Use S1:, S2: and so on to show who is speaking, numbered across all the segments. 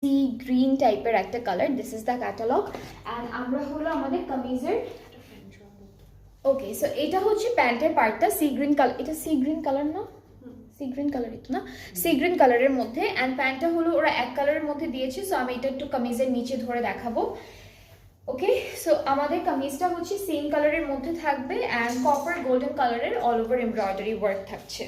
S1: Sea green টাইপের একটা colour. This is the catalogue. And আমরা হলো আমাদের কামিজের, ওকে সো এটা হচ্ছে প্যান্টের পার্টটা সি গ্রিন কালার, এটা সি গ্রিন কালার না, সি গ্রিন কালারই তো না, সি গ্রিন কালারের মধ্যে। অ্যান্ড প্যান্টটা হলো ওরা এক কালারের মধ্যে দিয়েছে, সো আমি এটা একটু কামিজের নিচে ধরে দেখাবো। ওকে সো আমাদের কামিজটা হচ্ছে সেম কালারের মধ্যে থাকবে অ্যান্ড কপার গোল্ডেন কালারের অল ওভার এমব্রয়ডারি ওয়ার্ক থাকছে।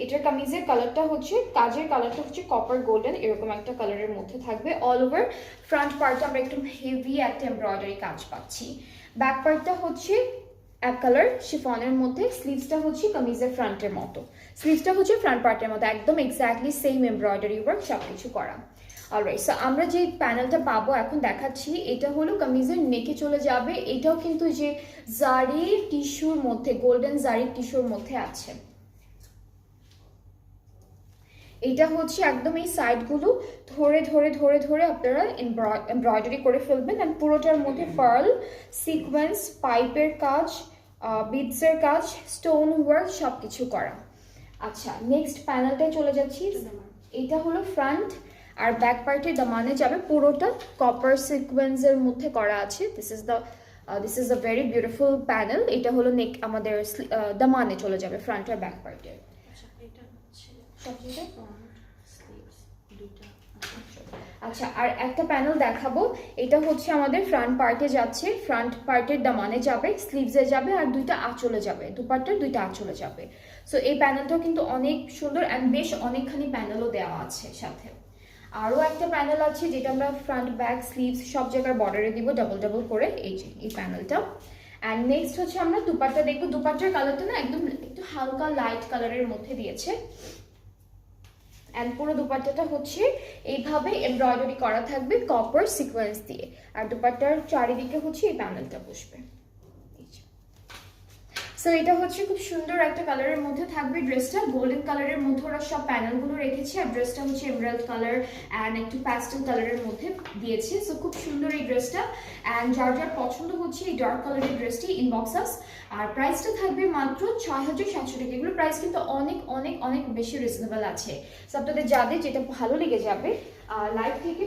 S1: এটার কামিজের কালারটা হচ্ছে, কাজের কালারটা হচ্ছে কপার গোল্ডেন, এরকম একটা কালারের মধ্যে থাকবে। অল ওভার ফ্রন্ট পার্টটা আমরা একটু হেভি একটা এমব্রয়ডারি কাজ পাচ্ছি। ব্যাক পার্টটা হচ্ছে এক কালার শিফনের মধ্যে, স্লিভসটা হচ্ছে কামিজের ফ্রন্টের মতো, স্লিভসটা হচ্ছে ফ্রন্ট পার্টের মতো, একদম এক্স্যাক্টলি সেম এমব্রয়ডারি ওয়ার্ক সব কিছু করা। অলরাইট সো আমরা যে প্যানেলটা পাবো এখন দেখাচ্ছি, এটা হলো কামিজের নেকে চলে যাবে। এটাও কিন্তু যে জারি টিস্যুর মধ্যে, গোল্ডেন জারি টিস্যুর মধ্যে আছে। এটা হচ্ছে একদম এই সাইডগুলো ধরে ধরে ধরে ধরে আপনারা এমব্রয়ডারি করে ফেলবেন। অ্যান্ড পুরোটার মধ্যে পার্ল সিকোয়েন্স, পাইপের কাজ, বিডসের কাজ, স্টোন ওয়ার্ক সব কিছু করা। আচ্ছা নেক্সট প্যানেলটায় চলে যাচ্ছি। এটা হলো ফ্রন্ট, আর ব্যাক পার্টের দামানে যাবে পুরোটা কপার সিকোয়েন্সের মধ্যে করা আছে। This is a very beautiful panel. এটা হলো নেক আমাদের দামানে চলে যাবে ফ্রন্ট আর ব্যাক পার্টের। আচ্ছা আর একটা প্যানেল দেখাবো, এটা হচ্ছে আমাদের ফ্রন্ট পার্টে যাচ্ছে, ফ্রন্ট পার্টের দামানে যাবে, স্লিভসে যাবে আর দুইটা আঁচলে যাবে, দুপাট্টার দুইটা আঁচলে যাবে। সো এই প্যানেলটাও কিন্তু অনেক সুন্দর অ্যান্ড বেশ অনেকখানি প্যানেলও দেওয়া আছে সাথে। আরও একটা প্যানেল আছে যেটা আমরা ফ্রন্ট ব্যাক স্লিভস সব জায়গার বর্ডারে দিব ডাবল ডাবল করে, এই যে এই প্যানেলটা। অ্যান্ড নেক্সট হচ্ছে আমরা দুপাট্টা দেখবো। দুপাট্টার কালারটা না একদম একটু হালকা লাইট কালারের মধ্যে দিয়েছে। অ্যান্ড পুরো দুপাট্টাটা হচ্ছে এইভাবে এমব্রয়ডারি করা থাকবে কপার সিকোয়েন্স দিয়ে, আর দুপাট্টার চারিদিকে হচ্ছে এই প্যানেলটা বসবে। সো এটা হচ্ছে খুব সুন্দর একটা কালারের মধ্যে থাকবে ড্রেসটা, গোল্ডেন কালারের মধ্যে ওরা সব প্যানেলগুলো রেখেছে, আর ড্রেসটা হচ্ছে এমরাল্ড কালার অ্যান্ড একটু প্যাস্টেল কালারের মধ্যে দিয়েছে। সো খুব সুন্দর এই ড্রেসটা। অ্যান্ড যার যার পছন্দ হচ্ছে এই ডার্ক কালারের ড্রেসটি ইনবক্স আস। আর প্রাইসটা থাকবে মাত্র ৬,৭০০ টাকা। এগুলো প্রাইস কিন্তু অনেক অনেক অনেক বেশি রিজনেবল আছে। সো আপনাদের যাদের যেটা ভালো লেগে যাবে লাইভ থেকে